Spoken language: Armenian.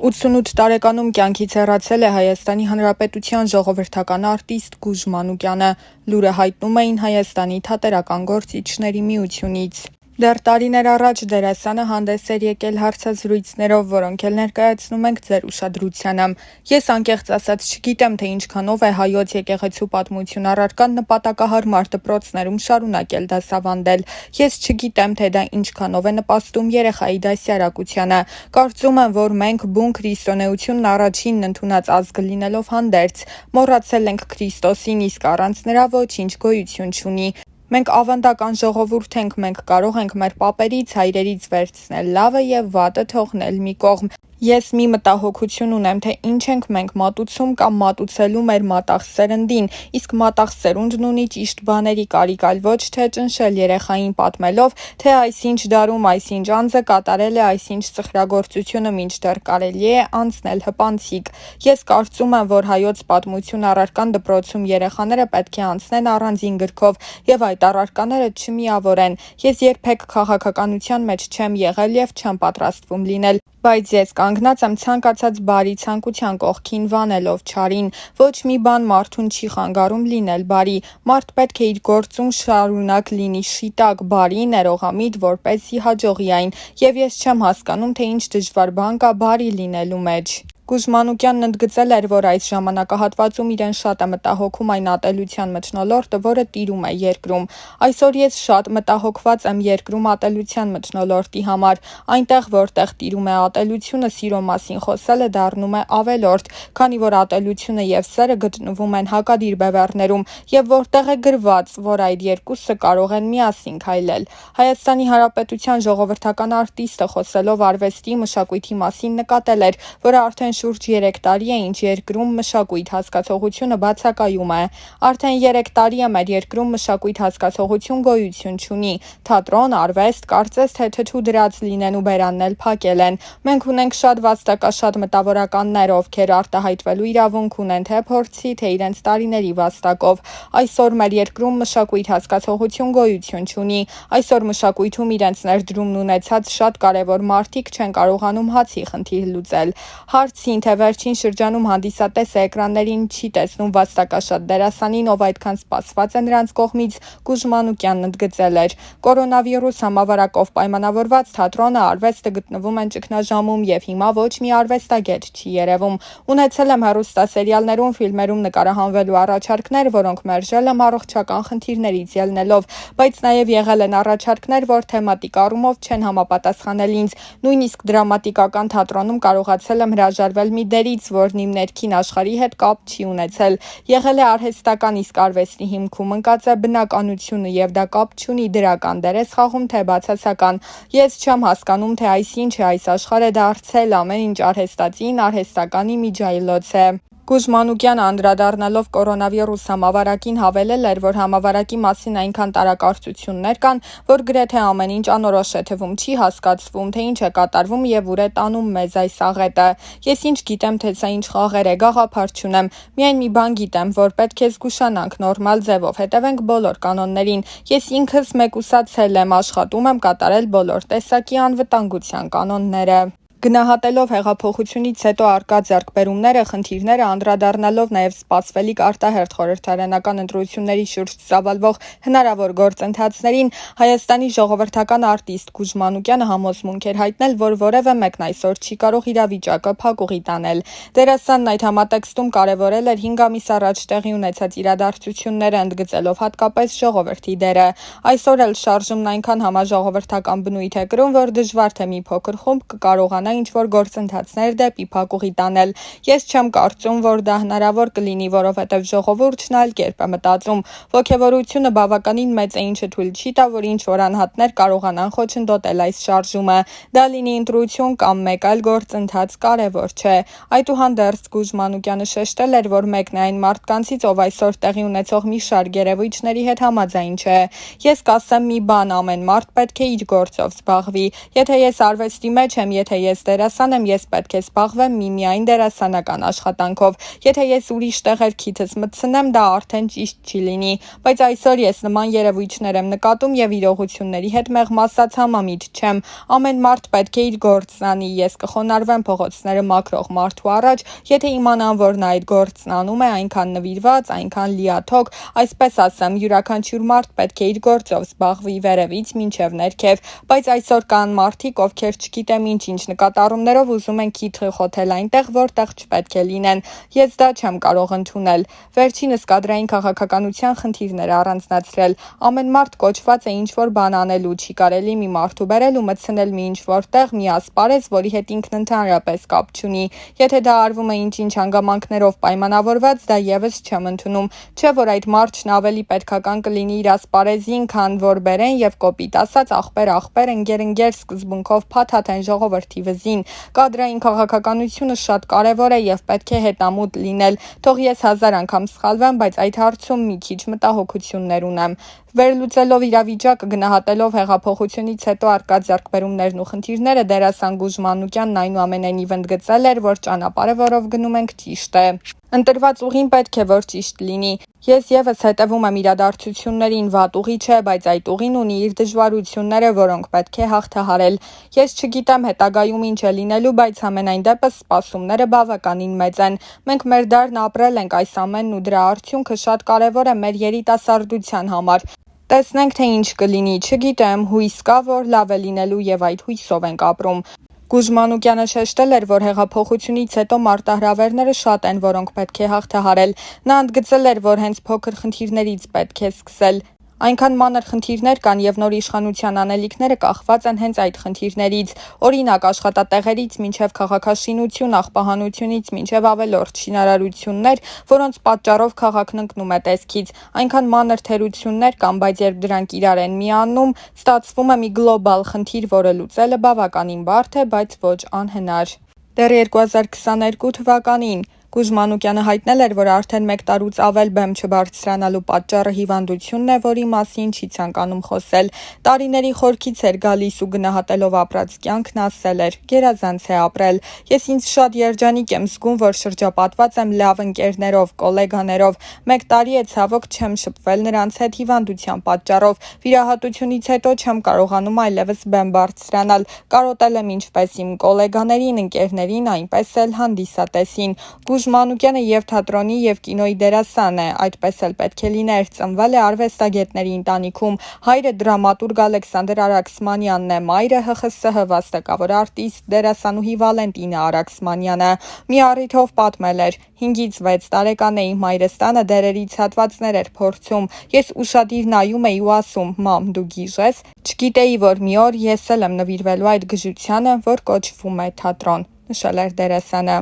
88 տարեկանում կյանքից հեռացել է Հայաստանի Հանրապետության ժողովրդական արտիստ Գուժ Մանուկյանը, լուրը հայտնում էին Հայաստանի թատերական գործիչների միությունից։ Դեռ տարիներ առաջ դերասանը հանդես էր եկել հարցազրույցներով, որոնք էլ ներկայացնում ենք ձեր ուշադրությանը։ Ես անկեղծ ասած չգիտեմ, թե ինչքանով է հայոց եկեղեցու պատմություն առարկան նպատակահարմար դպրոցներում շարունակել դասավանդել։ Ես չգիտեմ, թե դա ինչքանով է նպաստում երեխայի դասյարակությանը։ Կարծում եմ, որ մենք բուն քրիստոնեությունն առաջինն ընդունած ազգը լինելով հանդերձ մոռացել ենք Քրիստոսին, իսկ առանց նրա ոչինչ գոյություն չունի։ Մենք ավանդական ժողովուրդ ենք, մենք կարող ենք մեր պապերից, հայրերից վերցնել լավը եւ վատը թողնել մի կողմ։ Ես մի մտահոգություն ունեմ, թե ինչ ենք մենք մատուցում կամ մատուցելու մեր մատաղ սերնդին, իսկ մատաղ սերունդն ունի ճիշտ բաների կարիք, այլ ոչ թե ճնշել երեխային պատմելով, թե այսինչ դարում այսինչ անձը կատարել է այսինչ սխրագործությունը, մինչդեռ կարելի է անցնել հպանցիկ։ Ես կարծում եմ, որ հայոց պատմություն առարկան դպրոցում երեխաները պետք է անցնեն առանձին գրքով եւ այդ առարկաները չմիավորեն։ Ես երբեք քաղաքականության մեջ չեմ եղել եւ չեմ պատրաստվում լինել, բայց ես կանգնած եմ ցանկացած բարի ցանկության կողքին վանելով չարին։ Ոչ մի բան մարդուն չի խանգարում լինել բարի։ Մարդ պետք է իր գործում շարունակ լինի շիտակ, բարի, ներողամիտ, որպեսզի հաջողի այն։ Եվ ես չեմ հասկանում, թե ինչ դժվար բան կա բարի լինելու մեջ։ Գուժ Մանուկյանն ընդգծել էր, որ այս ժամանակահատվածում իրեն շատ է մտահոգում այն ատելության մթնոլորտը, որը տիրում է երկրում։ Այսօր ես շատ մտահոգված եմ երկրում ատելության մթնոլորտի համար։ Այնտեղ, որտեղ տիրում է ատելությունը, սիրո մասին խոսելը դառնում է ավելորդ, քանի որ ատելությունը եւ սերը գտնվում են հակադիր բևեռներում, եւ որտեղ է գրված, որ այդ երկուսը կարող են միասին քայլել։ Հայաստանի Հանրապետության ժողովրդական արտիստը խոսելով արվեստի, մշակույթի մասին նկատել էր, որ արդեն շուրջ 3 տարի է, ինչ երկրում մշակույթ հասկացողությունը բացակայում է։ Արդեն 3 տարի է մեր երկրում մշակույթ հասկացողություն գոյություն չունի։ Թատրոն, արվեստ, կարծես թե թթու դրած լինեն ու բերանն էլ փակել են։ Մենք ունենք շատ վաստակաշատ մտավորականներ, ովքեր արտահայտվելու իրավունք ունեն թե փորձի, թե իրենց տարիների վաստակով։ Այսօր մեր երկրում մշակույթ հասկացողություն գոյություն չունի։ Այսօր մշակույթում իրենց ներդրումն ունեցած շատ կարևոր մարդիկ չեն կարողանում հացի խնդիր լուծել։ Հարցին, թե վերջին շրջանում հանդիսատեսը էկրաններին չի տեսնում վաստակաշատ դերասանին, ով այդքան սպասված է նրանց կողմից, Գուժ Մանուկյանն ընդգծել էր. Կորոնավիրուս համավարակով պայմանավորված թատրոնը, արվեստը գտնվում են ճգնաժամում եւ հիմա ոչ մի արվեստագետ չի երևում։ Ունեցել եմ հեռուստասերիալներում, ֆիլմերում նկարահանվելու առաջարկներ, որոնք մերժել եմ առողջական խնդիրներից ելնելով, բայց նաեւ եղել են առաջարկներ, որ թեմատիկ առումով չեն համապատասխանել ինձ։ Նույնիսկ դրամատիկական թատրոնում կարողացել եմ հրաժարվել մի դերից, որն իմ ներքին աշխարհի հետ կապ չի ունեցել։ Եղել է արհեստական, իսկ արվեստի հիմքում ընկած է բնականությունը եւ դա կապ չունի դրական դեր ես խաղում, թե բացասական։ Ես չեմ հասկանում, թե այսինչ է այս աշխարհը դարձել, ամեն ինչ արհեստածին, արհեստականի միջայլոց է։ Գուժ Մանուկյանը անդրադառնալով կորոնավիրուս համավարակին հավելել էր, որ համավարակի մասին այնքան տարակարծություններ կան, որ գրեթե ամեն ինչ անորոշ է թվում, չի հասկացվում, թե ինչ է կատարվում եւ ուր է տանում մեզ այս աղետը։ Ես ինչ գիտեմ, թե սա ինչ խաղեր է, գաղափար չունեմ։ Միայն մի բան գիտեմ, որ պետք է զգուշանանք, նորմալ ձևով հետևենք բոլոր կանոններին։ Ես ինքս մեկուսացել եմ, աշխատում եմ կատարել բոլոր տեսակի անվտանգության կանոնները։ Գնահատելով հեղափոխությունից հետո արկա ձեռքբերումները, խնդիրները, անդրադառնալով նաև սպասվելիք արտահերթ խորհրդարանական ընտրությունների շուրջ ծավալվող հնարավոր գործընթացներին, Հայաստանի ժողովրդական արտիստ Գուժ Մանուկյանը համոզմունք էր հայտնել, որ որևէ մեկն այսօր չի կարող իրավիճակը փակուղի տանել։ Դերասանն այդ համատեքստում կարևորել էր 5 ամիս առաջ տեղի ունեցած իրադարձությունները, ընդգծելով հատկապես ժողովրդի դերը։ Այսօր էլ շարժումն այնքան համաժողովրդական բնույթ է կրում, որ դժվար թե մի փոքր խումբ կկարողանա ինչ-որ գործընթացներ դեպի փակուղի տանել։ Ես չեմ կարծում, որ դա հնարավոր կլինի, որովհետև ժողովուրդն այլ կերպ է մտածում։ Ոգևորությունը բավականին մեծ է, ինչը թույլ չի տա, որ ինչ-որ անհատներ կարողանան խոչընդոտել այս շարժումը։ Դա լինի ընտրություն կամ մեկ այլ գործընթաց, կարևոր չէ։ Այդուհանդերձ Գուժ Մանուկյանը շեշտել էր, որ մեկն է այն մարդկանցից, ով այսօր տեղի ունեցող մի շարք երևույթների հետ համաձայն չէ։ Ես կասեմ մի բան, ամեն մարդ պետք է իր գործով զբաղվի։ Եթե ես արվեստի մեջ եմ, եթե ես դերասան եմ, ես պետք է զբաղվեմ միմիայն դերասանական աշխատանքով։ Եթե ես ուրիշ տեղեր քիթս մտցնեմ, դա արդեն ճիշտ չի լինի, բայց այսօր ես նման երևույթներ եմ նկատում եւ իրողությունների հետ մեղմ ասած համամիտ չեմ։ Ամեն մարդ պետք է իր գործն անի, ես կխոնարհվեմ փողոցները մաքրող մարդու առաջ, եթե իմանամ, որ նա այդ գործն անում է այնքան նվիրված, այնքան լիաթոք, այսպես ասեմ, յուրաքանչյուր մարդ պետք է իր գործով զբաղվի վերևից մինչև ներքև, բայց այսօր կան մարդիկ, ովքեր չգիտեմ ինչ նկատառումներով ուզում են քիթը խոթել այնտեղ, որտեղ չպետք է լինեն։ Ես դա չեմ կարող ընդունել։ Վերջինս կադրային քաղաքականության խնդիրներ առանձնացրել։ Ամեն մարդ կոչված է ինչ-որ բան անելու, չի կարելի մի մարդու բերել ու մտցնել մի ինչ-որ տեղ, մի ասպարեզ, որի հետ ինքն ընդհանրապես կապ չունի։ Եթե դա արվում է ինչ-ինչ հանգամանքներով պայմանավորված, դա եւս չեմ ընդունում։ Չէ՞ որ այդ մարդն ավելի պետքական կլինի իր ասպարեզին, քան որ բերեն եւ կոպիտ ասած ախպեր ընկեր սկզբունքով փաթաթեն ժողովրդի վզին։ Կադրային քաղաքականությունը շատ կարևոր է եւ պետք է հետամուտ լինել։ Թող ես 1000 անգամ սխալվեմ, բայց այդ հարցում մի քիչ մտահոգություններ ունեմ։ Վերլուծելով իրավիճակը, գնահատելով հեղափոխությունից հետո առկա ձեռքբերումներն ու խնդիրները, դերասան Գուժ Մանուկյանն այնուամենայնիվ ընդգծել էր, որ ճանապարհը, որով գնում ենք, ճիշտ է։ Ընտրված ուղին պետք է որ ճիշտ լինի։ Ես եւս հետևում եմ իրադարձություններին, վատ ուղի չէ, բայց այդ ուղին ունի իր դժվարությունները, որոնք պետք է հաղթահարել։ Ես չգիտեմ հետագայում ինչ է լինելու, բայց համենայն դեպս սպասումները բավականին մեծ են։ Մենք մեր դարն ապրել ենք այս ամենն ու դրա արդյունքը շատ կարևոր է մեր երիտասարդության համար։ Տեսնենք, թե ինչ կլինի, չգիտեմ, հույս կա, որ լավ է լինելու եւ այդ հույսով ենք ապրում։ Գուժ Մանուկյանը շեշտել էր, որ հեղափոխությունից հետո մարտահրավերները շատ են, որոնք պետք է հաղթահարել։ Նա ընդգծել էր, որ հենց փոքր խնդիրներից պետք է սկսել։ Այնքան մանր խնդիրներ կան եւ նոր իշխանության անելիքները կախված են հենց այդ խնդիրներից։ Օրինակ, աշխատատեղերից մինչև քաղաքաշինություն, աղբահանությունից մինչև ավելորդ շինարարություններ, որոնց պատճառով քաղաքն ընկնում է տեսքից։ Այնքան մանր թերություններ կան, բայց երբ դրանք իրար են միանում, ստացվում է մի գլոբալ խնդիր, որը լուծելը բավականին բարդ է, բայց ոչ անհնար։ Դեռ 2022 թվականին Գուժ Մանուկյանը հայտնել էր, որ արդեն 1 տարուց ավել բեմ չբարձրանալու պատճառը հիվանդությունն է, որի մասին չի ցանկանում խոսել։ Տարիների խորքից էր գալիս ու գնահատելով ապրած կյանքն ասել էր. «Գերազանց է ապրել։ Ես ինձ շատ երջանիկ եմ զգում, որ շրջապատված եմ լավ ընկերներով, գոլեգաներով։ 1 տարի է ցավոք չեմ շփվել նրանց հետ հիվանդության պատճառով։ Վիրահատությունից հետո չեմ կարողանում այլևս բեմ բարձրանալ։ Կարոտել եմ ինչպես իմ գոլեգաներին, ընկերներին, այնպես էլ հանդիսատեսին»։ Գուժ Մանուկյանը եւ թատրոնի եւ կինոյի դերասան է, այդպես էլ պետք է լիներ, ծնվել է արվեստագետների ընտանիքում, հայրը դրամատուրգ Ալեքսանդր Արաքսմանյանն է, մայրը ՀԽՍՀ վաստակավոր արտիստ դերասանուհի Վալենտինա Արաքսմանյանը։ Մի առիթով պատմել էր. 5-ից 6 տարեկան էի, մայրս տանը դերերից հատվածներ էր փորձում։ Ես ուշադիր նայում էի ու ասում. «Մամ, դու գիժ ես»։ Չգիտեի, որ մի օր ես էլ եմ նվիրվելու այդ գժությանը, որ կոչվում է թատրոն, նշել էր դերասանը։